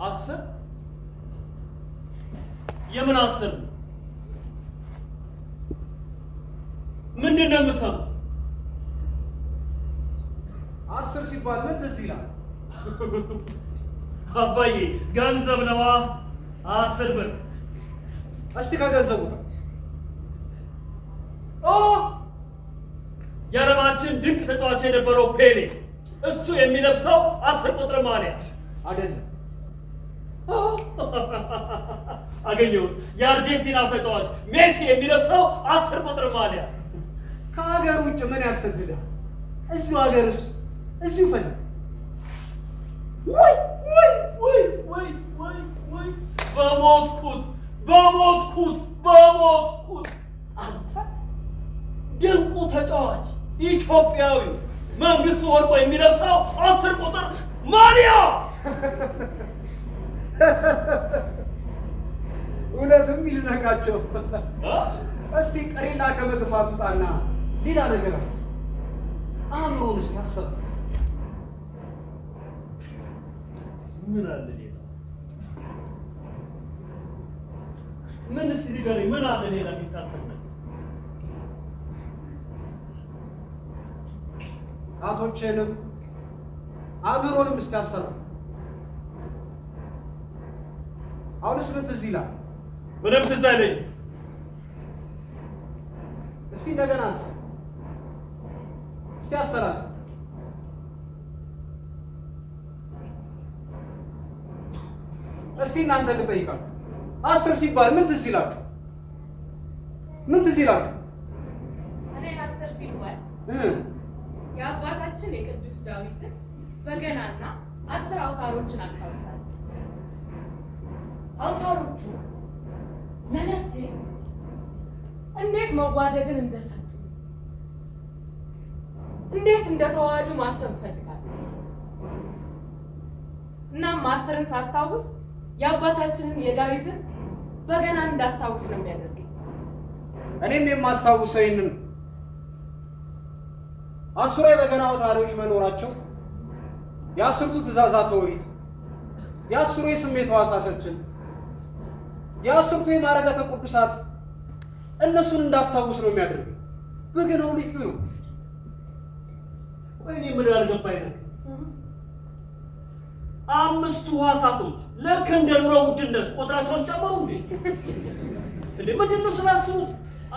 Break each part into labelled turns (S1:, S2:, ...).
S1: 10 የምን 10 ምንድነው የምሰማው?
S2: 10 ሲባል ምን ትዝ ይላል?
S1: አባዬ ገንዘብ ነዋ። 10 ብር።
S2: እስቲ ከገንዘቡ
S1: የዓለማችን ድንቅ ተጫዋች የነበረው ፔሌ እሱ የሚለብሰው 10 ቁጥር ማሊያ
S2: አይደለም።
S1: አገኘሁት። የአርጀንቲና ተጫዋች ሜሲ የሚለብሰው 10 ቁጥር ማሊያ።
S2: ከሀገር ውጭ ምን ያሰድዳል? እዚሁ ሀገር ውስጥ እዚሁ ፈልግ።
S1: ወይ ወይ ወይ ወይ ወይ ወይ በሞትኩት በሞትኩት በሞትኩት! አንተ ድንቁ ተጫዋች ኢትዮጵያዊ መንግስቱ ወርቁ የሚለብሰው 10 ቁጥር ማሊያ!
S2: እውነትም ይድነቃቸው። እስቲ ቀሪላ ከመግፋቱ ጣና ሌላ ነገር አእምሮውን ውስጥ ያሰብ
S1: ምን አለ ሌላ? ምን እስቲ ንገረኝ፣ ምን አለ ሌላ የሚታሰብ ነገር?
S2: ጣቶቼንም አእምሮንም እስቲ ያሰብ። አሁንስ ምን ትዝ ይላል?
S1: ምንም ትዝ አይለኝ።
S2: እስቲ እንደገና አስብ። እስቲ አሰላስል። እስቲ እናንተ ልጠይቃችሁ፣ 10 ሲባል ምን ትዝ ይላችሁ? ምን ትዝ ይላችሁ?
S3: እኔ 10 ሲባል የአባታችን የቅዱስ ዳዊትን በገናና 10 አውታሮችን አስታውሳለሁ። አውታሮቹ ለነፍሴ እንዴት መዋደድን እንደሰጡ እንዴት እንደተዋሃዱ ማሰብ እፈልጋለሁ። እናም 10ን ሳስታውስ የአባታችንን የዳዊትን በገናን እንዳስታውስ ነው የሚያደርገኝ።
S2: እኔም የማስታውሰው ይህንን 10 የበገና አውታሮች መኖራቸው የ10ቱ ትእዛዛተ ኦሪት፣ የ10ቱ የስሜት ሕዋሳቶችን፣ የ10ቱ የማዕረጋተ ቅዱሳት እነሱን እንዳስታውስ ነው የሚያደርገኝ። በገናው ልዩ ነው።
S1: ቆይ እኔ ምን ያልገባኝ ነገር 5ቱ ሕዋሳቶች ልክ እንደ ኑሮ ውድነት ቁጥራቸውን ጨመሩ እንዴ? ምንድን ነው ስላሱ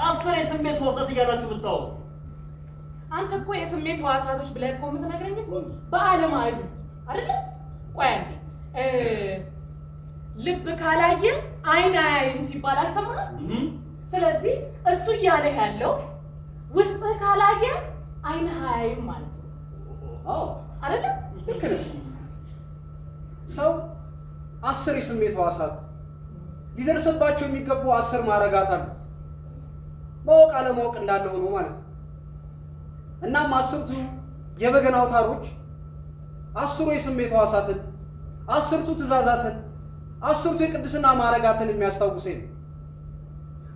S1: 10 የስሜት ሕዋሳት እያላችሁ ብታወሩ?
S3: አንተ እኮ የስሜት ሕዋሳቶች ብለህ እኮ የምትነግረኝ እኮ በዓለም አይደል አይደል? ቆይ አንዴ ልብ ካላየ አይን አያይም ሲባል አልሰማህም? ስለዚህ እሱ እያለህ ያለው ውስጥህ ካላየ አይንህ አያይም ማለት ነው።
S2: አዎ
S3: አይደል?
S2: ልክ ነህ። ሰው 10 የስሜት ሕዋሳት ሊደርስባቸው የሚገቡ 10 ማዕረጋት አሉት። ማወቅ አለማወቅ እንዳለ ሆኖ ማለት ነው። እናም 10ቱ የበገና አውታሮች 10 የስሜት ሕዋሳትን፣ 10ቱ ትእዛዛትን፣ 10ቱ የቅድስና ማዕረጋትን የሚያስታውሰኝ ነው።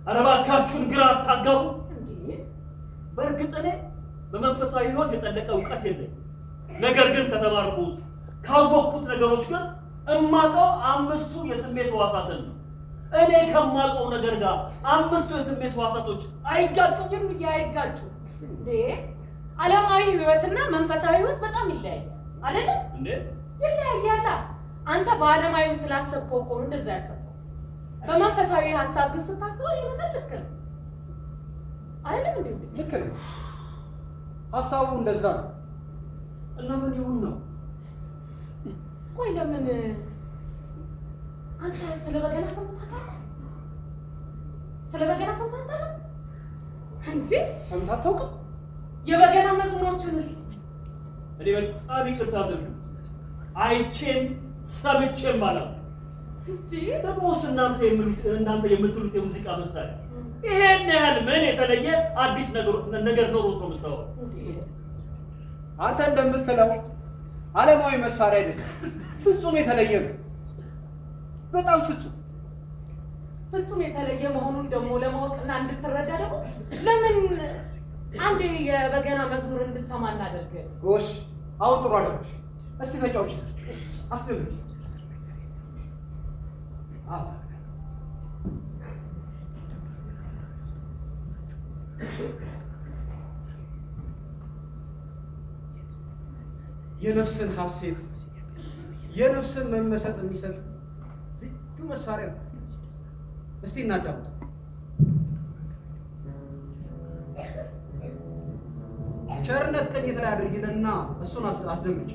S1: ኧረ እባካችሁን ግራ አታጋቡ። በእርግጥ እኔ በመንፈሳዊ ሕይወት የጠለቀ እውቀት የለኝም። ነገር ግን ከተማርኩት ካወቅኩት ነገሮች ግን እማውቀው 5ቱ የስሜት ሕዋሳትን ነው። እኔ ከማውቀው ነገር ጋር 5ቱ የስሜት ሕዋሳቶች አይጋጩም።
S3: አይጋጩ እንዴ? ዓለማዊ ሕይወትና መንፈሳዊ ሕይወት በጣም ይለያያል አይደል?
S1: እንዴ
S3: ይለያያል። አንተ በዓለማዊ ስላሰብከው እኮ እንደዛ ያሰብከው። በመንፈሳዊ ሀሳብ ግን ስታስበው ይሄንን ልክ ነው አይደል? እንዴ
S2: ልክ ነው። ሀሳቡ እንደዛ ነው።
S1: እና ምን ይሁን ነው?
S3: ቆይ ለምን አንተ ስለ በገና ሰምተህ ታውቃለህ? ስለ በገና ሰምተህ ታውቃለህ እንዴ?
S2: ሰምተህ አታውቅም?
S3: የበገና መዝሙሮቹንስ?
S1: እኔ በጣም ይቅርታ አድርጉ፣ አይቼም ሰምቼም አላውቅም።
S3: እንዴ
S1: ደግሞስ እናንተ የምትሉት የሙዚቃ መሳሪያ ይሄን ያህል ምን የተለየ አዲስ ነገር ኖሮት ነው የምታወራው?
S2: አንተ እንደምትለው ዓለማዊ መሳሪያ አይደለም፣ ፍጹም የተለየ ነው። በጣም ፍጹም።
S3: ፍጹም የተለየ መሆኑን ደግሞ ለማወቅና እንድትረዳ ደግሞ ለምን አንዴ የበገና መዝሙር እንድትሰማ እናደርግ።
S2: ጎሽ አሁን ጥሩ አደረግሽ። እስቲ ተጫውች አስደምጪ። የነፍስን ሐሴት የነፍስን መመሰጥ የሚሰጥ ልዩ መሳሪያ ነው። እስቲ እናዳምጥ። ቸርነት ቀኝት ላይ አድርጊልና እሱን አስደምጭ።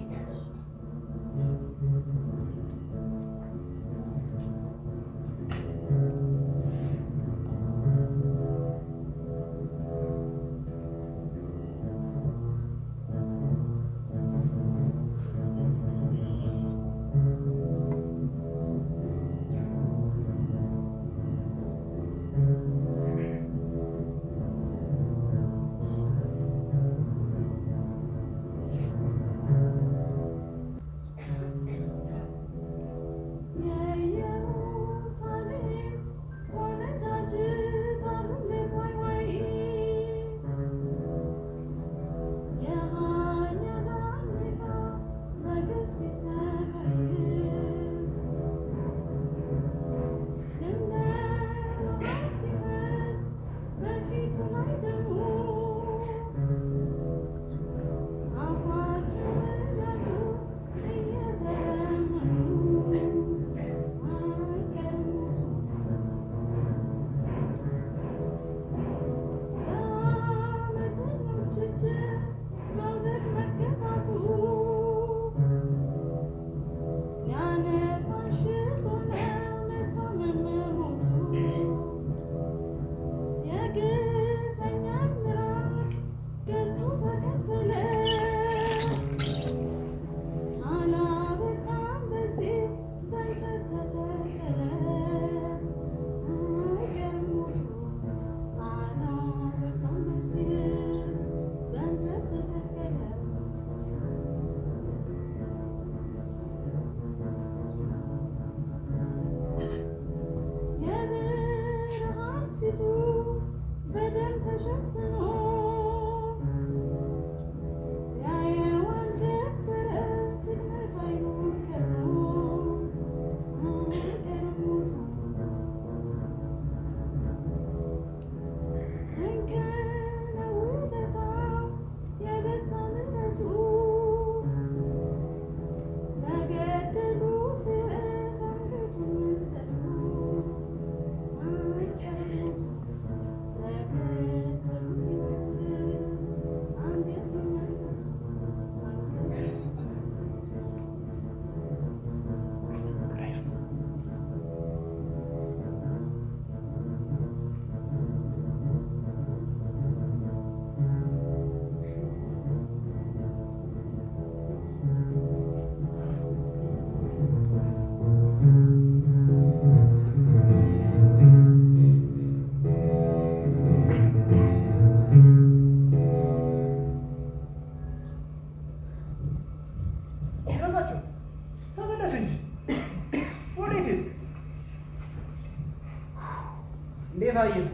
S2: እንዴት አየህ?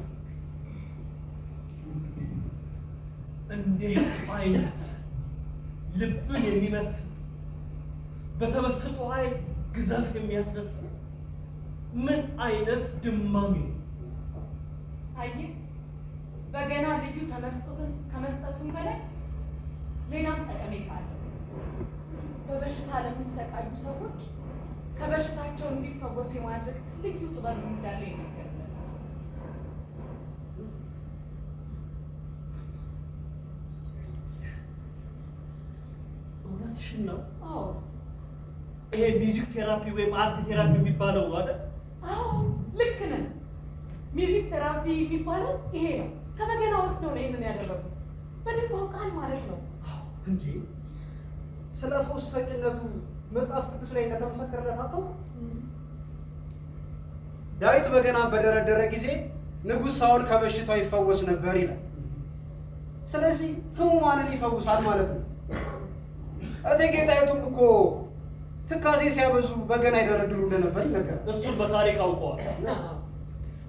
S1: እንዴት አይነት ልብን የሚመስል በተመስጦ ኃይል ግዘፍ የሚያስነሳ ምን አይነት ድማሚ ነው!
S3: አየህ፣ በገና ልዩ ተመስጦትን ከመስጠቱም በላይ ሌላም ጠቀሜታ አለው። በበሽታ ለሚሰቃዩ ሰዎች ከበሽታቸው እንዲፈወሱ የማድረግ ልዩ ጥበብ እንዳለ ይነገራል።
S1: እውነትሽን ነው?
S3: አዎ።
S1: ይሄ ሚውዚክ ቴራፒ ወይም አርት ቴራፒ የሚባለው አይደል?
S3: አዎ ልክ ነህ። ሚውዚክ ቴራፒ የሚባለው ይሄ ነው። ከበገና ወስደው ነው ይህንን ያደረጉት። በደንብ አውቃል ማለት ነው።
S2: እንጂ ስለ ፈውስ ሰጭነቱ መጽሐፍ ቅዱስ ላይ እንደተመሰከረለት አታውቅም? ዳዊት በገና በደረደረ ጊዜ ንጉሥ ሳኦል ከበሽታው ይፈወስ ነበር ይላል። ስለዚህ ሕሙማንን ይፈውሳል ማለት ነው። እቴጌ ጣይቱም እኮ ትካዜ ሲያበዙ በገና ይደረድሩ እንደነበር ይነገራል።
S1: እሱን በታሪክ አውቀዋል።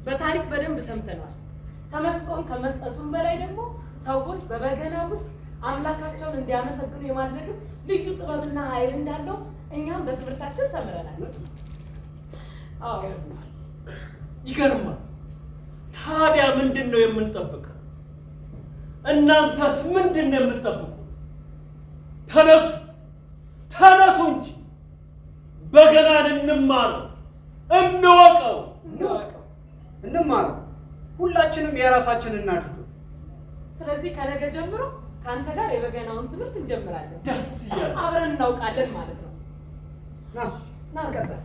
S3: በታሪክ በደንብ ሰምተናል። ተመስጦን ከመስጠቱም በላይ ደግሞ ሰዎች በበገና ውስጥ አምላካቸውን እንዲያመሰግኑ የማድረግም ልዩ ጥበብና ኃይል እንዳለው እኛም በትምህርታችን ተምረናል። አዎ
S1: ይገርማል። ታዲያ ምንድን ነው የምንጠብቀው? እናንተስ ምንድን ነው የምንጠብቁት? ተነሱ ተነሱ እንጂ በገናን እንማረው፣ እንወቀው።
S2: እንማረው፣ ሁላችንም የራሳችን እናድርገው።
S3: ስለዚህ ከነገ ጀምሮ ከአንተ ጋር የበገናውን ትምህርት እንጀምራለን።
S1: ደስ እያለ
S3: አብረን እናውቃለን ማለት ነው።
S2: ና ቀጥል።